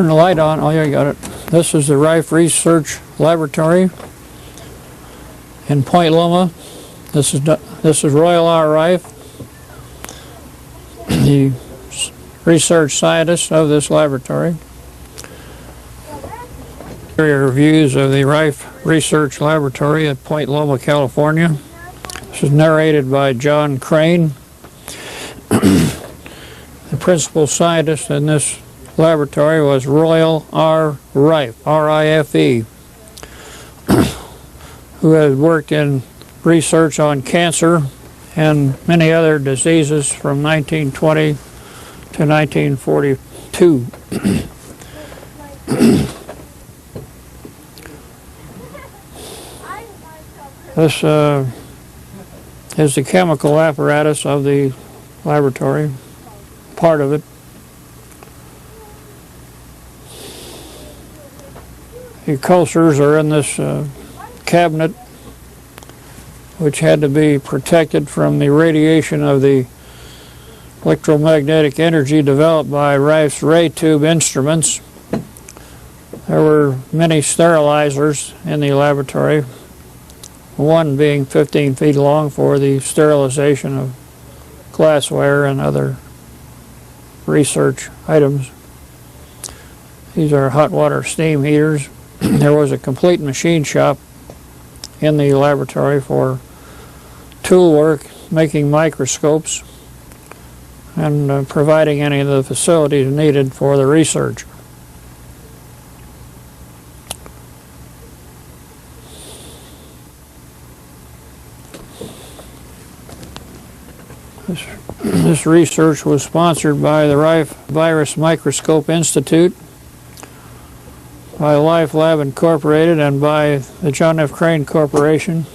Turn the light on. Oh, yeah, you got it. This is the Rife Research Laboratory in Point Loma. This is Royal R. Rife, the research scientist of this laboratory. Here are views of the Rife Research Laboratory at Point Loma, California. This is narrated by John Crane, the principal scientist in this laboratory was Royal R. Rife, R-I-F-E, who had worked in research on cancer and many other diseases from 1920 to 1942. This is the chemical apparatus of the laboratory, part of it. The cultures are in this cabinet, which had to be protected from the radiation of the electromagnetic energy developed by Rife's ray tube instruments. There were many sterilizers in the laboratory, one being 15 feet long for the sterilization of glassware and other research items. These are hot water steam heaters. There was a complete machine shop in the laboratory for tool work, making microscopes, and providing any of the facilities needed for the research. This research was sponsored by the Rife Virus Microscope Institute, by Life Lab Incorporated, and by the John F. Crane Corporation,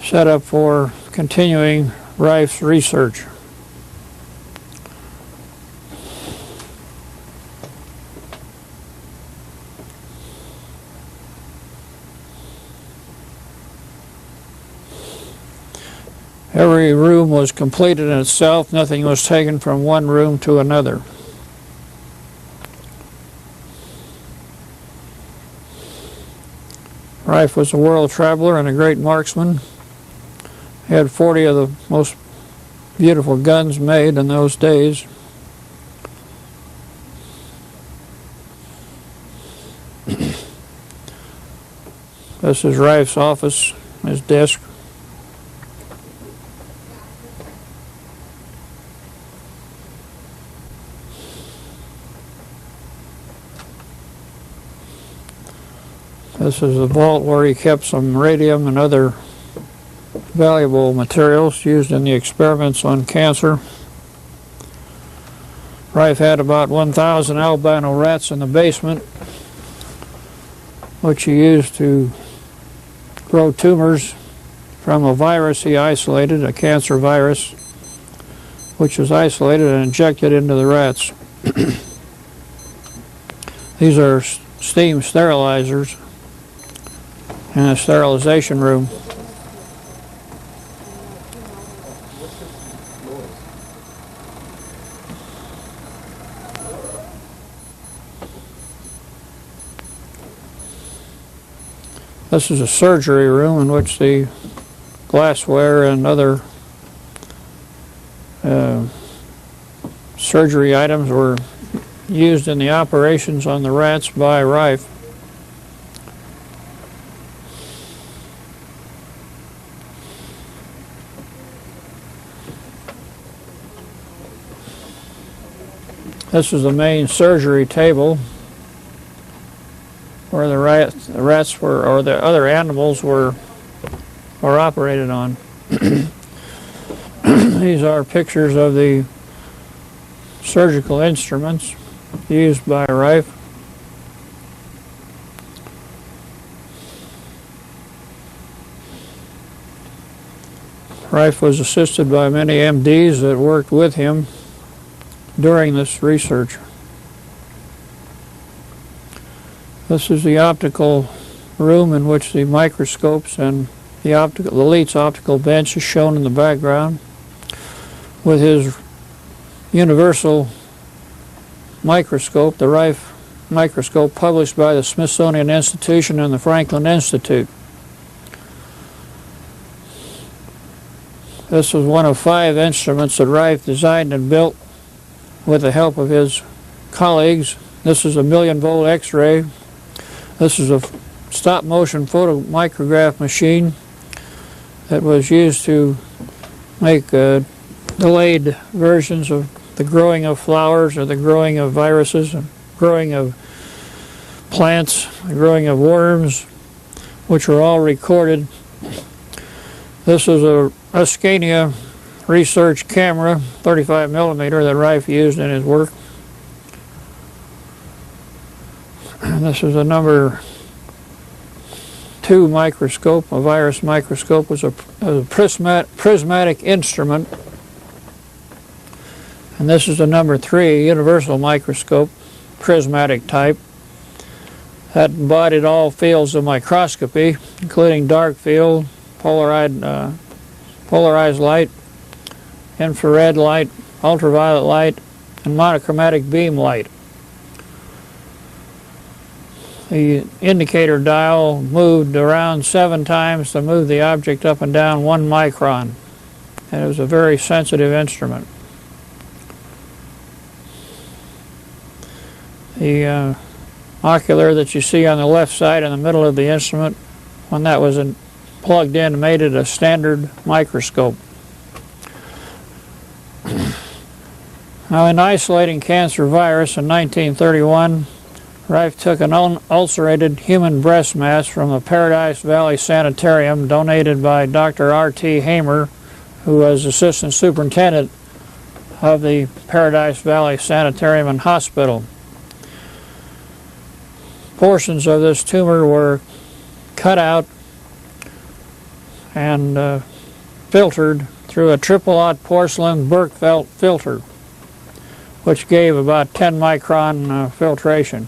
set up for continuing Rife's research. Every room was completed in itself. Nothing was taken from one room to another. Rife was a world traveler and a great marksman. He had 40 of the most beautiful guns made in those days. This is Rife's office, his desk. This is the vault where he kept some radium and other valuable materials used in the experiments on cancer. Rife had about 1,000 albino rats in the basement, which he used to grow tumors from a virus he isolated, a cancer virus, which was isolated and injected into the rats. These are steam sterilizers in a sterilization room. This is a surgery room in which the glassware and other surgery items were used in the operations on the rats by Rife. This is the main surgery table where the rats were, or the other animals were operated on. These are pictures of the surgical instruments used by Rife. Rife was assisted by many MDs that worked with him during this research. This is the optical room in which the microscopes and the Leitz optical bench is shown in the background with his universal microscope, the Rife microscope, published by the Smithsonian Institution and the Franklin Institute. This was one of 5 instruments that Rife designed and built with the help of his colleagues. This is a 1,000,000-volt X-ray. This is a stop-motion photomicrograph machine that was used to make delayed versions of the growing of flowers or the growing of viruses, and growing of plants, the growing of worms, which were all recorded. This is a Scania research camera, 35mm, that Rife used in his work. And this is a number 2 microscope. A virus microscope was a prismatic instrument. And this is the number 3 universal microscope, prismatic type, that embodied all fields of microscopy, including dark field, polarized light, infrared light, ultraviolet light, and monochromatic beam light. The indicator dial moved around 7 times to move the object up and down 1 micron, and it was a very sensitive instrument. The ocular that you see on the left side in the middle of the instrument, when that was plugged in, made it a standard microscope. Now, in isolating cancer virus in 1931, Rife took an ulcerated human breast mass from the Paradise Valley Sanitarium donated by Dr. R.T. Hamer, who was assistant superintendent of the Paradise Valley Sanitarium and Hospital. Portions of this tumor were cut out and filtered through a triple-aught porcelain Berkfeld filter, which gave about 10 micron filtration.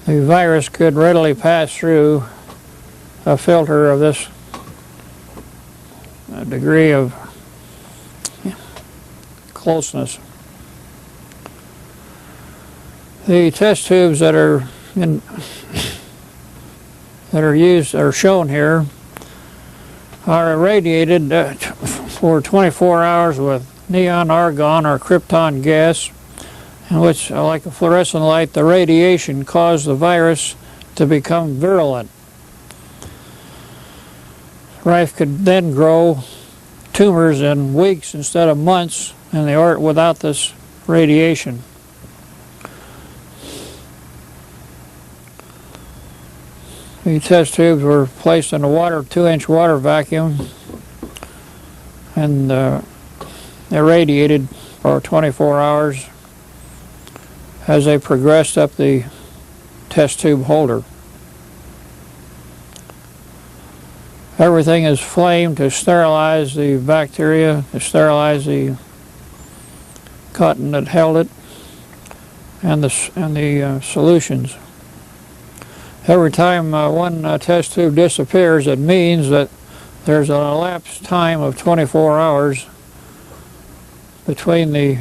The virus could readily pass through a filter of this degree of closeness. The test tubes that are shown here are irradiated for 24 hours with neon argon or krypton gas, in which, like a fluorescent light, the radiation caused the virus to become virulent. Rife could then grow tumors in weeks instead of months in the art without this radiation. The test tubes were placed in a 2-inch water vacuum and irradiated for 24 hours as they progressed up the test tube holder. Everything is flamed to sterilize the bacteria, to sterilize the cotton that held it, and the solutions. Every time one test tube disappears, it means that there's an elapsed time of 24 hours between the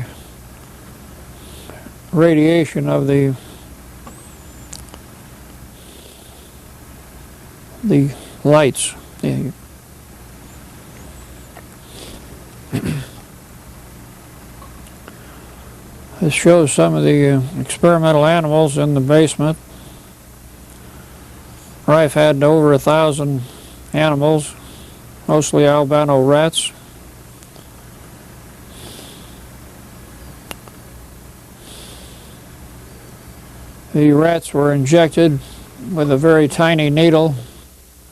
radiation of the lights. This shows some of the experimental animals in the basement. Rife had over 1,000 animals, mostly albino rats. The rats were injected with a very tiny needle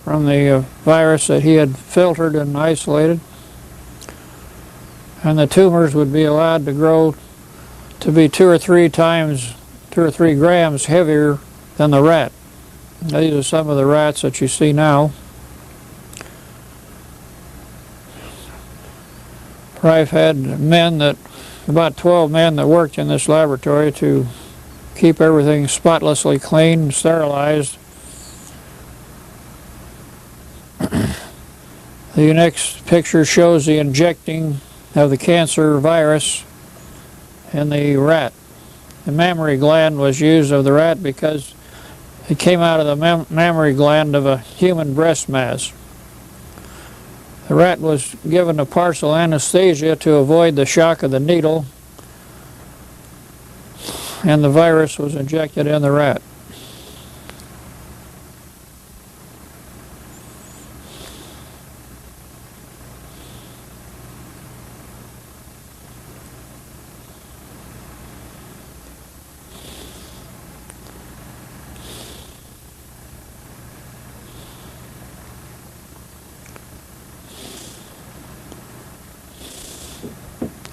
from the virus that he had filtered and isolated, and the tumors would be allowed to grow to be 2 or 3 grams heavier than the rat. These are some of the rats that you see now. Rife had about 12 men that worked in this laboratory to keep everything spotlessly clean and sterilized. The next picture shows the injecting of the cancer virus in the rat. The mammary gland was used of the rat because it came out of the mammary gland of a human breast mass. The rat was given a partial anesthesia to avoid the shock of the needle, and the virus was injected in the rat.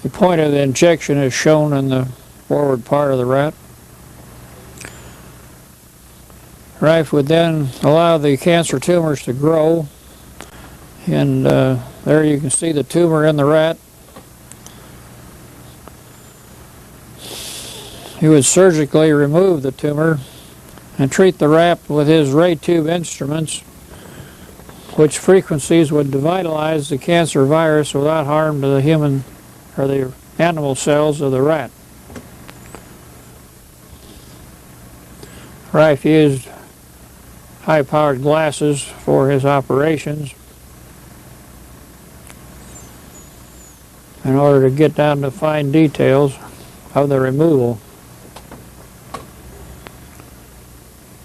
The point of the injection is shown in the forward part of the rat. Rife would then allow the cancer tumors to grow, and there you can see the tumor in the rat. He would surgically remove the tumor and treat the rat with his ray tube instruments, which frequencies would devitalize the cancer virus without harm to the human or the animal cells of the rat. Rife used high-powered glasses for his operations in order to get down to fine details of the removal.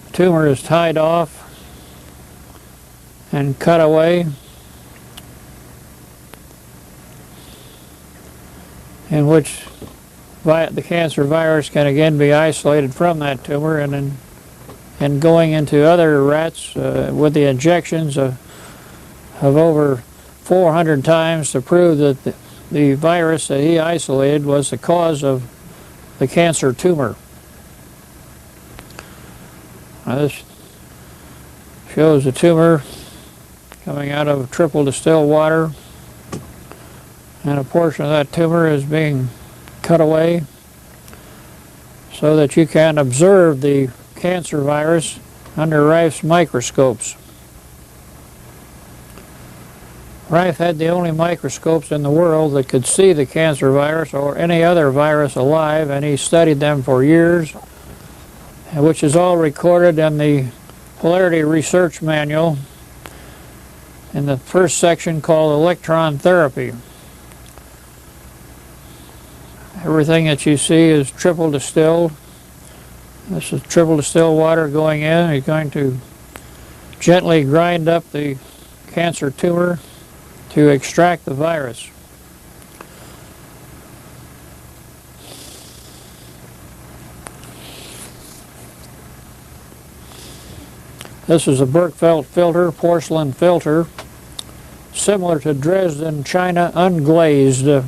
The tumor is tied off and cut away, in which the cancer virus can again be isolated from that tumor, and going into other rats with the injections of over 400 times to prove that the virus that he isolated was the cause of the cancer tumor. Now this shows the tumor coming out of triple distilled water, and a portion of that tumor is being cut away so that you can observe the cancer virus under Rife's microscopes. Rife had the only microscopes in the world that could see the cancer virus or any other virus alive, and he studied them for years, which is all recorded in the Polarity Research Manual in the first section called Electron Therapy. Everything that you see is triple distilled. This is triple distilled water going in. He's going to gently grind up the cancer tumor to extract the virus. This is a Berkefeld filter, porcelain filter, similar to Dresden China unglazed.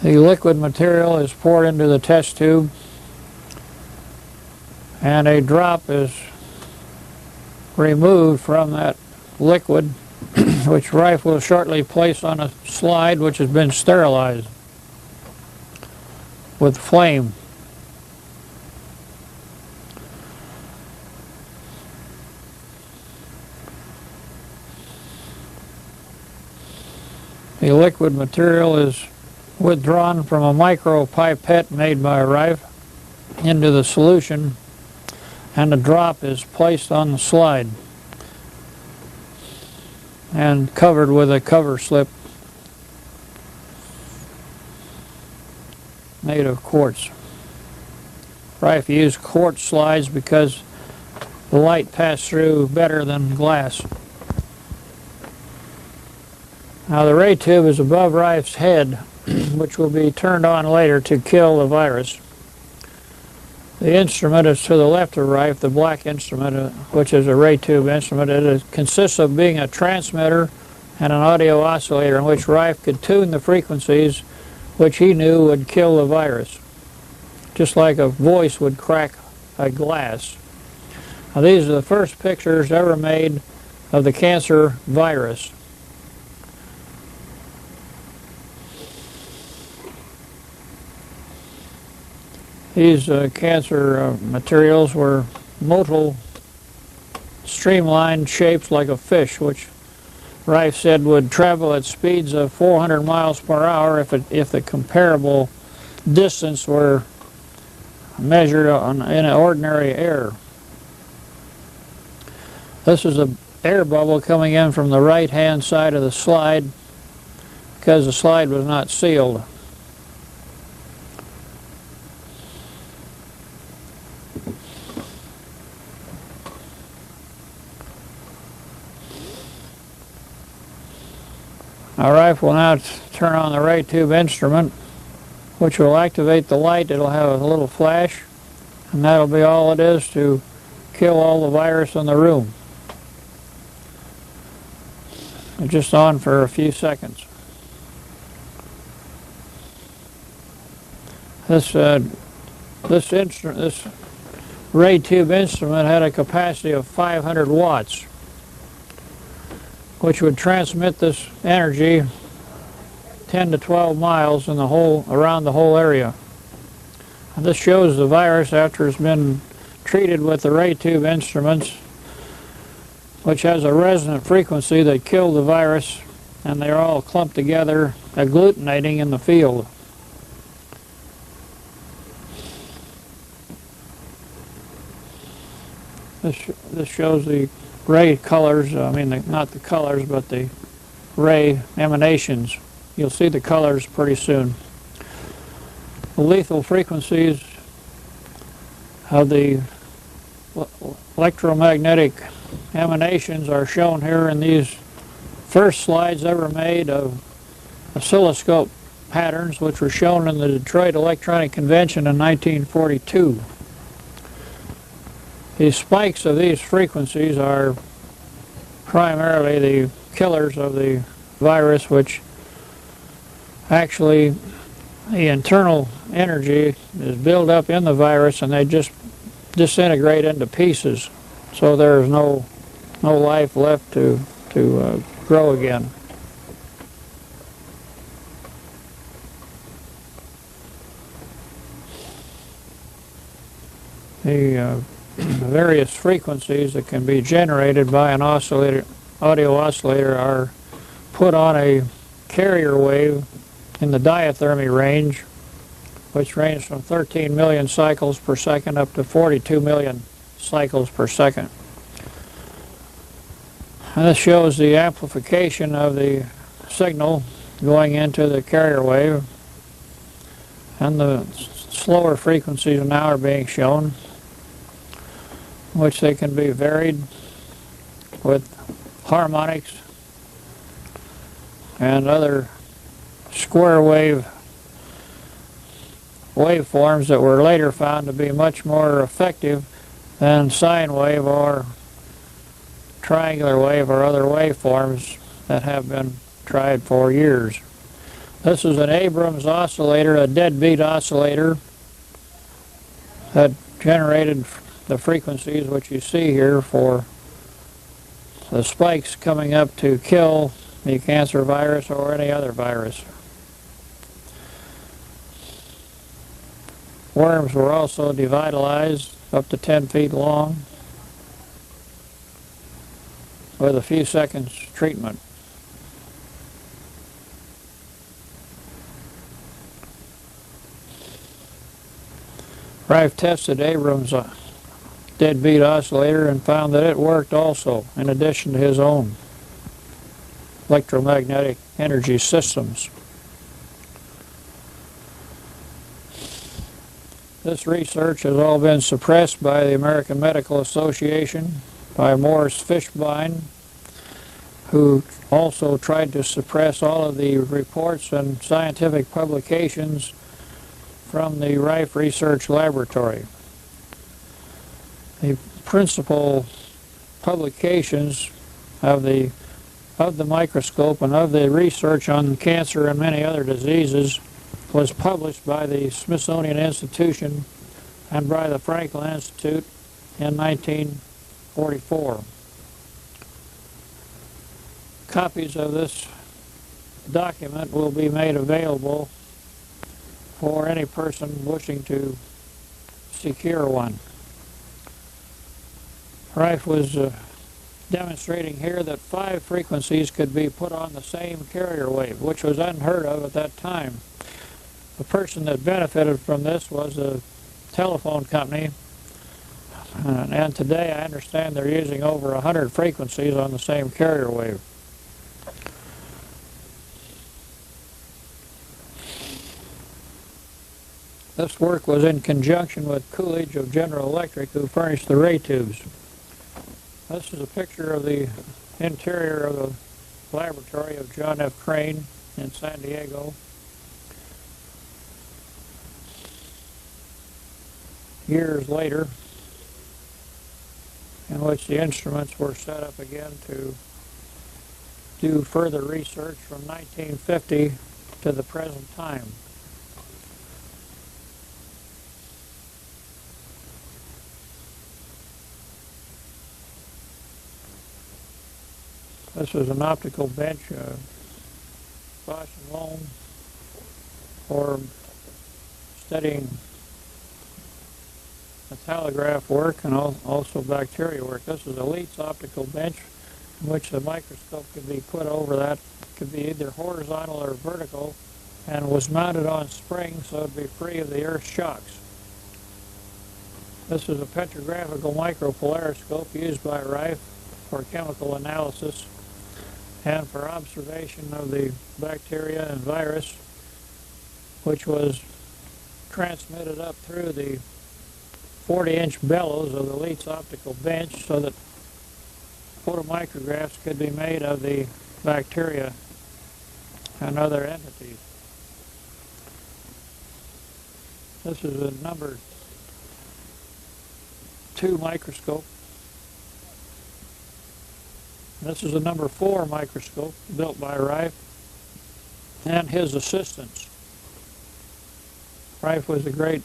The liquid material is poured into the test tube, and a drop is removed from that liquid, which Rife will shortly place on a slide which has been sterilized with flame. The liquid material is withdrawn from a micro pipette made by Rife into the solution, and a drop is placed on the slide and covered with a cover slip made of quartz. Rife used quartz slides because the light passed through better than glass. Now the ray tube is above Rife's head, which will be turned on later to kill the virus. The instrument is to the left of Rife, the black instrument, which is a ray tube instrument. It consists of being a transmitter and an audio oscillator in which Rife could tune the frequencies which he knew would kill the virus, just like a voice would crack a glass. Now these are the first pictures ever made of the cancer virus. These cancer materials were motile, streamlined shapes like a fish, which Rife said would travel at speeds of 400 miles per hour if the comparable distance were measured in an ordinary air. This is an air bubble coming in from the right-hand side of the slide because the slide was not sealed. Our Rife will now turn on the ray tube instrument, which will activate the light. It'll have a little flash, and that'll be all it is to kill all the virus in the room. It's just on for a few seconds. This ray tube instrument had a capacity of 500 watts. Which would transmit this energy 10 to 12 miles in around the whole area. And this shows the virus after it's been treated with the ray tube instruments, which has a resonant frequency that killed the virus, and they're all clumped together, agglutinating in the field. This shows the ray colors, not the colors, but the ray emanations. You'll see the colors pretty soon. The lethal frequencies of the electromagnetic emanations are shown here in these first slides ever made of oscilloscope patterns, which were shown in the Detroit Electronic Convention in 1942. The spikes of these frequencies are primarily the killers of the virus, which actually the internal energy is built up in the virus and they just disintegrate into pieces. So there's no life left to grow again. The various frequencies that can be generated by an audio oscillator are put on a carrier wave in the diathermy range, which ranges from 13 million cycles per second up to 42 million cycles per second. And this shows the amplification of the signal going into the carrier wave, and the slower frequencies now are being shown, which they can be varied with harmonics and other square wave waveforms that were later found to be much more effective than sine wave or triangular wave or other waveforms that have been tried for years. This is an Abrams oscillator, a deadbeat oscillator that generated the frequencies which you see here for the spikes coming up to kill the cancer virus or any other virus. Worms were also devitalized up to 10 feet long with a few seconds treatment. Rife tested Abrams' deadbeat oscillator and found that it worked also, in addition to his own electromagnetic energy systems. This research has all been suppressed by the American Medical Association, by Morris Fishbein, who also tried to suppress all of the reports and scientific publications from the Rife Research Laboratory. The principal publications of the microscope and of the research on cancer and many other diseases was published by the Smithsonian Institution and by the Franklin Institute in 1944. Copies of this document will be made available for any person wishing to secure one. Rife was demonstrating here that 5 frequencies could be put on the same carrier wave, which was unheard of at that time. The person that benefited from this was a telephone company, and today I understand they're using over 100 frequencies on the same carrier wave. This work was in conjunction with Coolidge of General Electric, who furnished the ray tubes. This is a picture of the interior of the laboratory of John F. Crane in San Diego. Years later, in which the instruments were set up again to do further research from 1950 to the present time. This is an optical bench, Bosch and Lone, for studying metallograph work and also bacteria work. This is a Leitz optical bench in which the microscope could be put over that. It could be either horizontal or vertical, and was mounted on springs so it would be free of the Earth's shocks. This is a petrographical micropolariscope used by Rife for chemical analysis and for observation of the bacteria and virus, which was transmitted up through the 40-inch bellows of the Leitz optical bench so that photomicrographs could be made of the bacteria and other entities. This is a number 2 microscope. This is a number 4 microscope built by Rife and his assistants. Rife was a great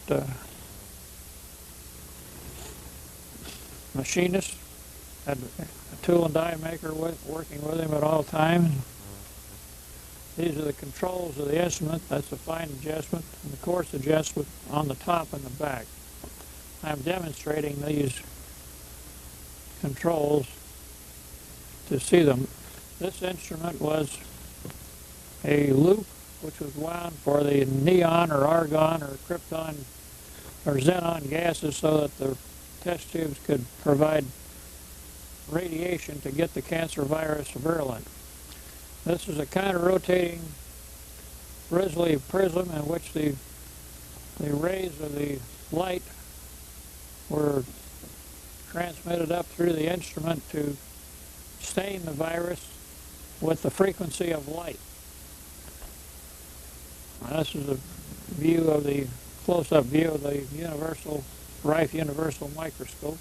machinist, had a tool and die maker working with him at all times. These are the controls of the instrument. That's the fine adjustment and the coarse adjustment on the top and the back. I'm demonstrating these controls to see them. This instrument was a loop which was wound for the neon or argon or krypton or xenon gases so that the test tubes could provide radiation to get the cancer virus virulent. This is a counter-rotating Risley prism in which the rays of the light were transmitted up through the instrument to stain the virus with the frequency of light. Now, this is a view of the close-up view of the Rife universal microscope,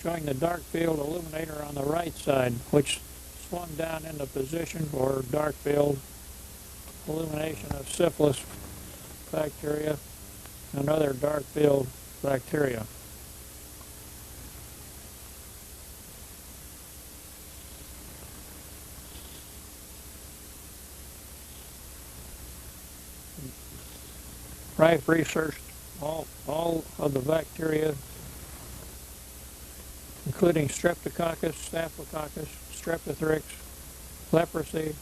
showing the dark field illuminator on the right side, which swung down into position for dark field illumination of syphilis bacteria and other dark field bacteria. Rife researched all of the bacteria, including Streptococcus, Staphylococcus, Streptothrix, leprosy,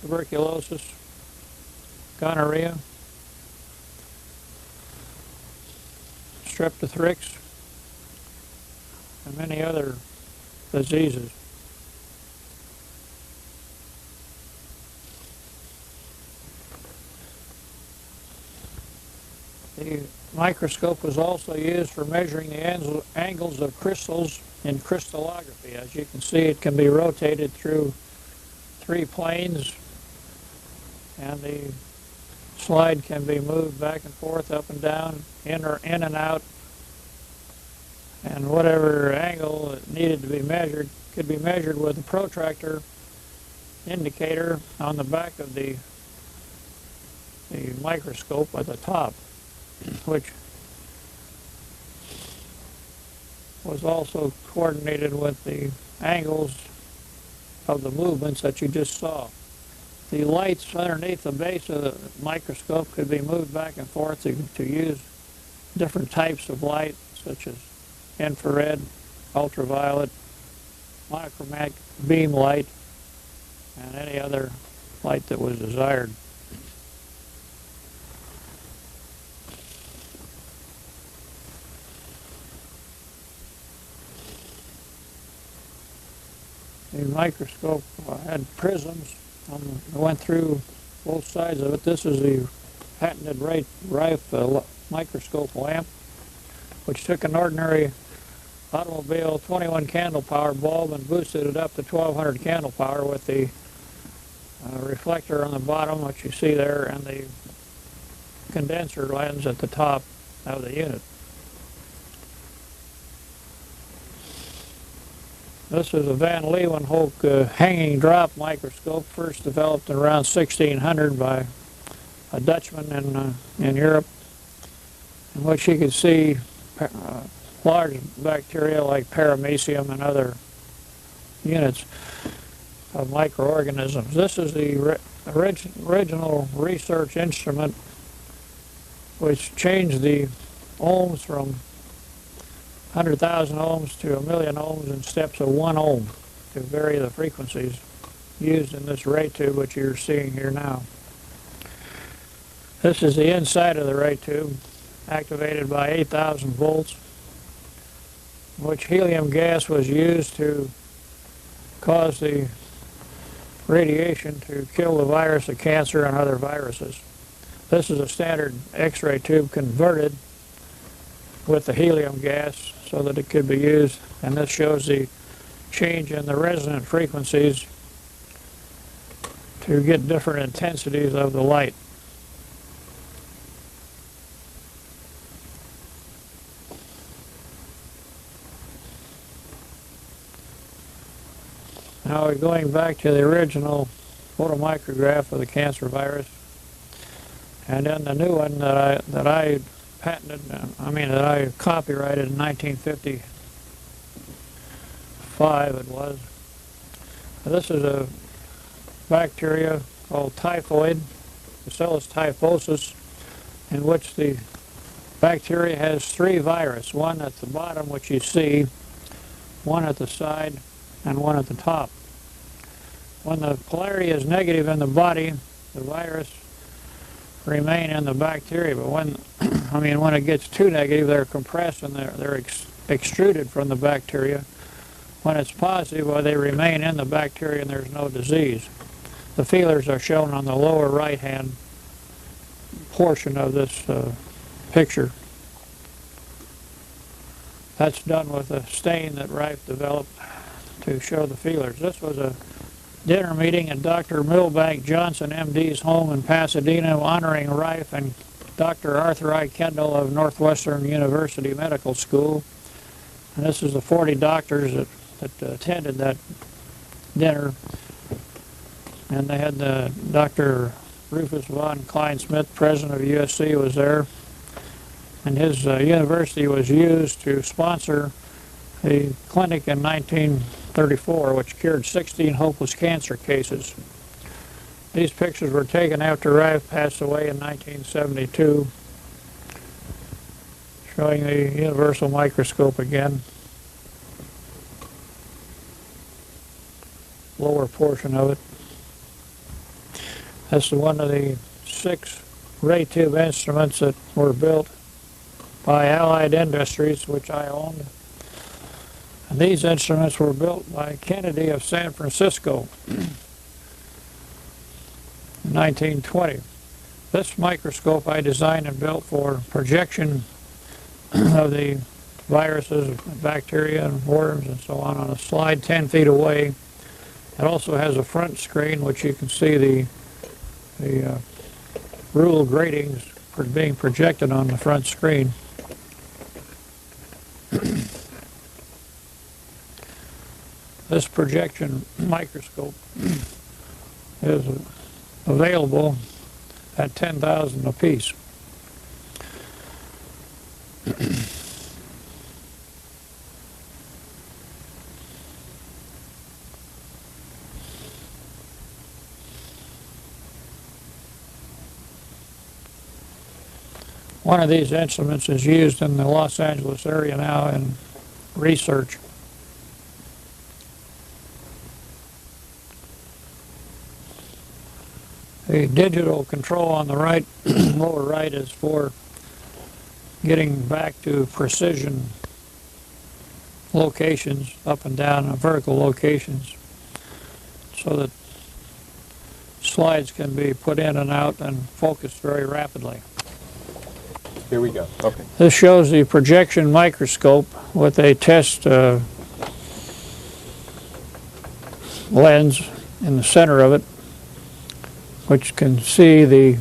tuberculosis, gonorrhea, Streptothrix, and many other diseases. The microscope was also used for measuring the angles of crystals in crystallography. As you can see, it can be rotated through 3 planes, and the slide can be moved back and forth, up and down, in and out, and whatever angle that needed to be measured could be measured with a protractor indicator on the back of the microscope at the top, which was also coordinated with the angles of the movements that you just saw. The lights underneath the base of the microscope could be moved back and forth to use different types of light, such as infrared, ultraviolet, monochromatic beam light, and any other light that was desired. The microscope had prisms went through both sides of it. This is the patented Rife microscope lamp, which took an ordinary automobile 21 candle power bulb and boosted it up to 1200 candle power with the reflector on the bottom, which you see there, and the condenser lens at the top of the unit. This is a Van Leeuwenhoek hanging drop microscope, first developed in around 1600 by a Dutchman in Europe, in which he could see large bacteria like paramecium and other units of microorganisms. This is the original research instrument, which changed the ohms from 100,000 ohms to 1,000,000 ohms in steps of 1 ohm to vary the frequencies used in this ray tube, which you're seeing here now. This is the inside of the ray tube, activated by 8,000 volts, in which helium gas was used to cause the radiation to kill the virus of cancer and other viruses. This is a standard X-ray tube converted with the helium gas so that it could be used, and this shows the change in the resonant frequencies to get different intensities of the light. Now we're going back to the original photomicrograph of the cancer virus, and then the new one that I patented, that I copyrighted in 1955 it was. This is a bacteria called typhoid, Bacillus typhosus, in which the bacteria has 3 viruses, one at the bottom, which you see, one at the side, and one at the top. When the polarity is negative in the body, the virus remain in the bacteria, but when it gets too negative, they're compressed and they're extruded from the bacteria. When it's positive, well, they remain in the bacteria and there's no disease. The feelers are shown on the lower right-hand portion of this picture. That's done with a stain that Rife developed to show the feelers. This was a dinner meeting at Dr. Milbank Johnson, MD's home in Pasadena, honoring Rife and Dr. Arthur I. Kendall of Northwestern University Medical School. And this is the 40 doctors that attended that dinner. And they had Dr. Rufus von Klein-Smith, president of USC, was there. And his university was used to sponsor a clinic in 1934, which cured 16 hopeless cancer cases. These pictures were taken after Rife passed away in 1972, showing the universal microscope again. Lower portion of it. That's one of the 6 ray tube instruments that were built by Allied Industries, which I owned. And these instruments were built by Kennedy of San Francisco in 1920. This microscope I designed and built for projection of the viruses, bacteria, and worms and so on a slide 10 feet away. It also has a front screen, which you can see the rule gratings being projected on the front screen. This projection microscope is available at $10,000 apiece. One of these instruments is used in the Los Angeles area now in research. The digital control on the right, lower right, is for getting back to precision locations, up and down, and vertical locations, so that slides can be put in and out and focused very rapidly. Here we go. Okay. This shows the projection microscope with a test lens in the center of it, which can see the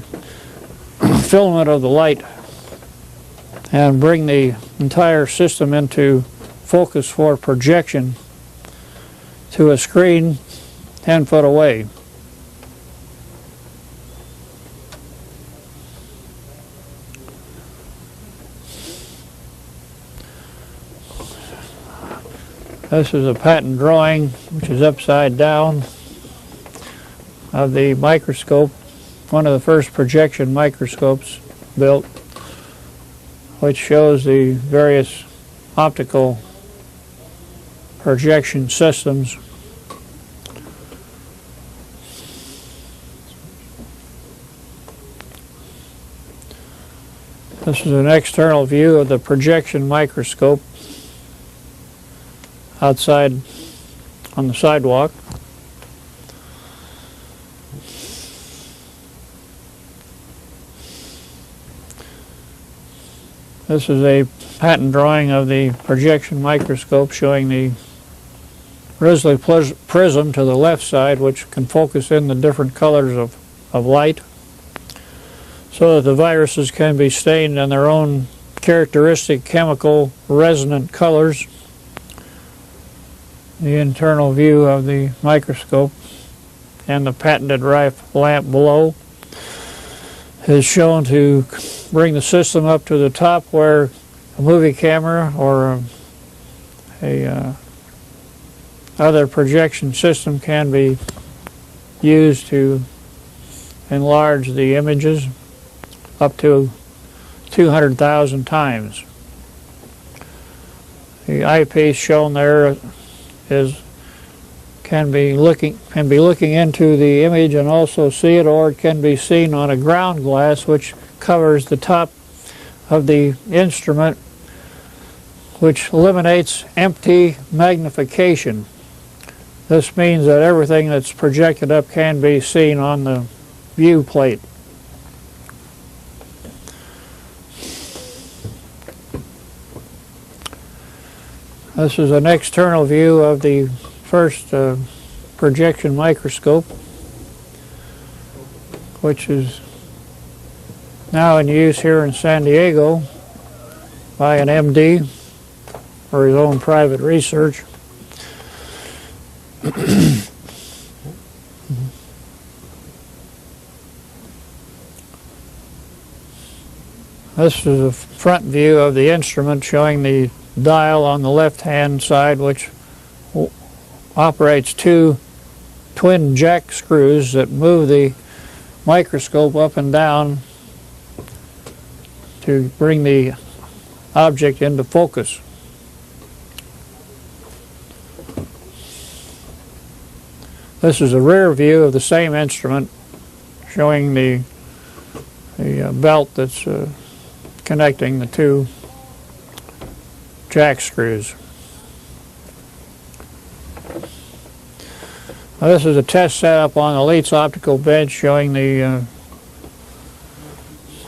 filament of the light and bring the entire system into focus for projection to a screen 10 foot away. This is a patent drawing, which is upside down, of the microscope, one of the first projection microscopes built, which shows the various optical projection systems. This is an external view of the projection microscope outside on the sidewalk. This is a patent drawing of the projection microscope showing the Risley prism to the left side, which can focus in the different colors of light so that the viruses can be stained in their own characteristic chemical resonant colors. The internal view of the microscope and the patented Rife lamp below is shown to bring the system up to the top where a movie camera or a other projection system can be used to enlarge the images up to 200,000 times. The eyepiece shown there can be looking into the image and also see it, or it can be seen on a ground glass which covers the top of the instrument, which eliminates empty magnification. This means that everything that's projected up can be seen on the view plate. This is an external view of the first projection microscope, which is now in use here in San Diego by an MD for his own private research. This is a front view of the instrument showing the dial on the left-hand side, which operates two twin jack screws that move the microscope up and down to bring the object into focus. This is a rear view of the same instrument showing the belt that's connecting the two jack screws. Now, this is a test setup on the Leitz optical bench showing the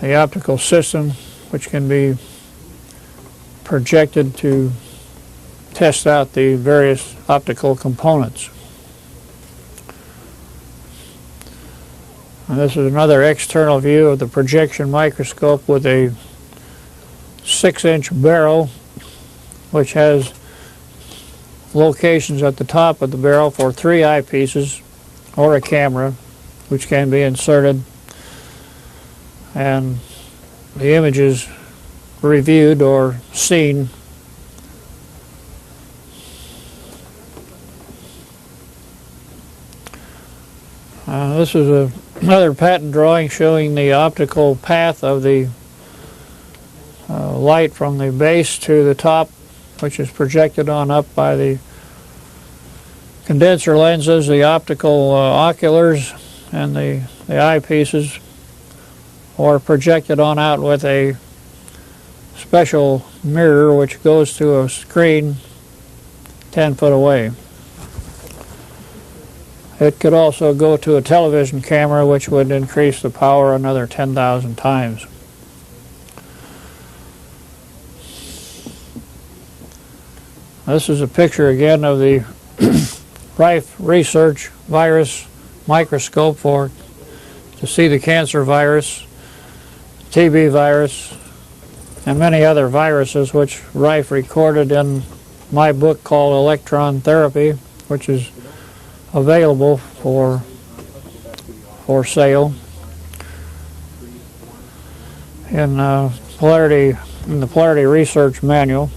optical system, which can be projected to test out the various optical components. And this is another external view of the projection microscope with a 6-inch barrel, which has locations at the top of the barrel for 3 eyepieces or a camera, which can be inserted, and the images reviewed or seen. This is another patent drawing showing the optical path of the light from the base to the top which is projected on up by the condenser lenses, the optical oculars, and the eyepieces, or projected on out with a special mirror which goes to a screen 10 foot away. It could also go to a television camera, which would increase the power another 10,000 times. This is a picture again of the Rife research virus microscope to see the cancer virus, TB virus, and many other viruses which Rife recorded in my book called Electron Therapy, which is available for sale in the Polarity Research Manual.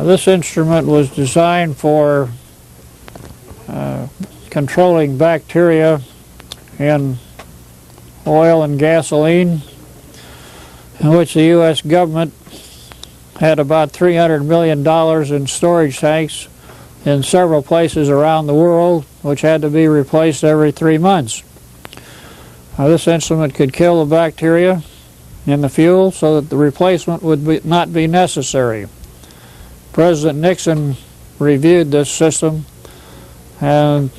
This instrument was designed for controlling bacteria in oil and gasoline, in which the U.S. government had about $300 million in storage tanks in several places around the world, which had to be replaced every 3 months. This instrument could kill the bacteria in the fuel so that the replacement would not be necessary. President Nixon reviewed this system and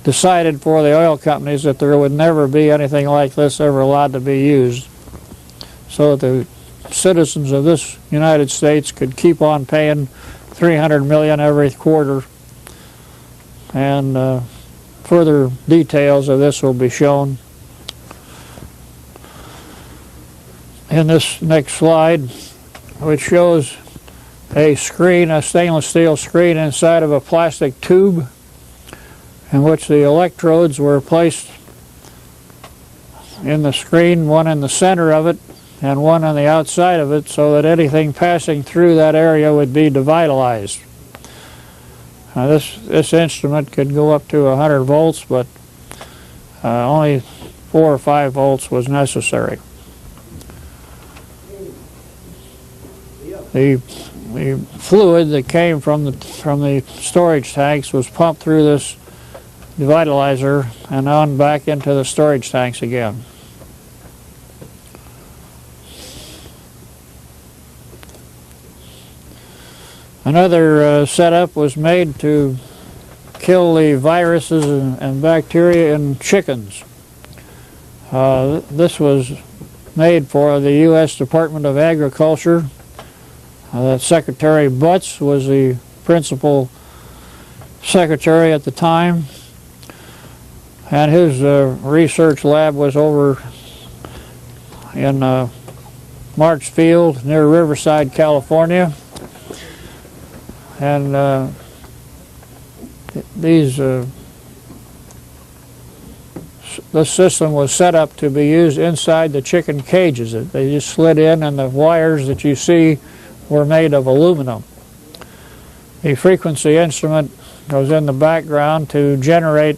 decided for the oil companies that there would never be anything like this ever allowed to be used, so that the citizens of this United States could keep on paying $300 million every quarter. And further details of this will be shown in this next slide, which shows a screen, a stainless steel screen inside of a plastic tube, in which the electrodes were placed in the screen, one in the center of it and one on the outside of it, so that anything passing through that area would be devitalized. This instrument could go up to 100 volts, but only 4 or 5 volts was necessary. The fluid that came from the storage tanks was pumped through this devitalizer and on back into the storage tanks again. Another setup was made to kill the viruses and bacteria in chickens. This was made for the U.S. Department of Agriculture. Secretary Butts was the principal secretary at the time, and his research lab was over in Marchfield near Riverside, California. And this system was set up to be used inside the chicken cages. They just slid in, and the wires that you see were made of aluminum. The frequency instrument goes in the background to generate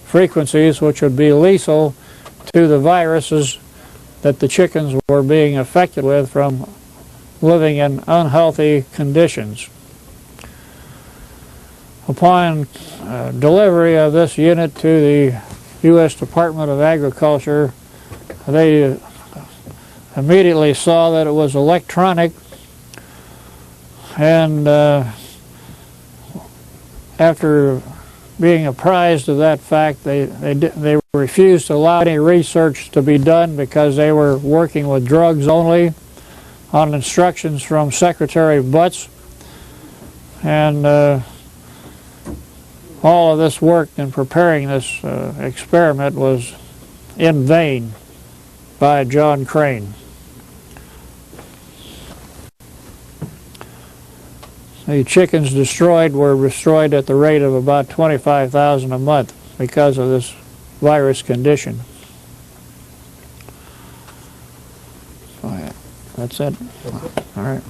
frequencies which would be lethal to the viruses that the chickens were being infected with from living in unhealthy conditions. Upon delivery of this unit to the U.S. Department of Agriculture, they immediately saw that it was electronic, and after being apprised of that fact, they refused to allow any research to be done because they were working with drugs only on instructions from Secretary Butts. And all of this work in preparing this experiment was in vain by John Crane. The chickens were destroyed at the rate of about 25,000 a month because of this virus condition. That's it. All right.